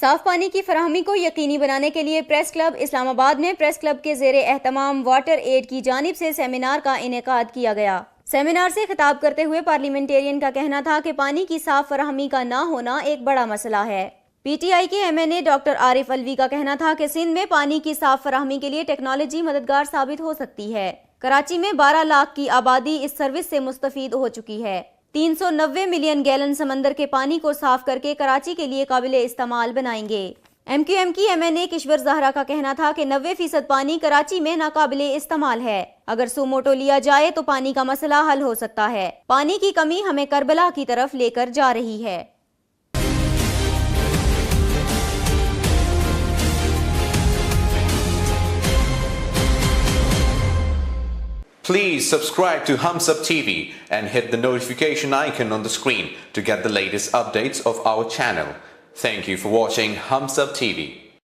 साफ पानी की फराहमी को यकीनी बनाने के लिए प्रेस क्लब इस्लामाबाद में प्रेस क्लब के ज़ेरे एहतमाम वाटर एड की जानिब से सेमिनार का इनेकाद किया गया। सेमिनार से खिताब करते हुए पार्लियामेंटेरियन का कहना था कि पानी की साफ फराहमी का ना होना एक बड़ा मसला है। PTI के MNA डॉक्टर आरिफ अलवी का कहना था कि सिंध में पानी की साफ फराहमी के लिए टेक्नोलॉजी मददगार साबित हो सकती है। कराची में 12 लाख की आबादी इस सर्विस से मुस्तफीद हो चुकी है। 390 मिलियन गैलन समंदर के पानी को साफ करके कराची के लिए काबिले इस्तेमाल बनाएंगे। MQM की MNA किश्वर ज़हरा का कहना था कि 90% पानी कराची में नाकाबिले इस्तेमाल है। अगर सुमोटो लिया जाए तो पानी का मसला हल हो सकता है। पानी की कमी हमें करबला की तरफ लेकर जा रही है। Please subscribe to Hums Up TV and hit the notification icon on the screen to get the latest updates of our channel. Thank you for watching Hums Up TV.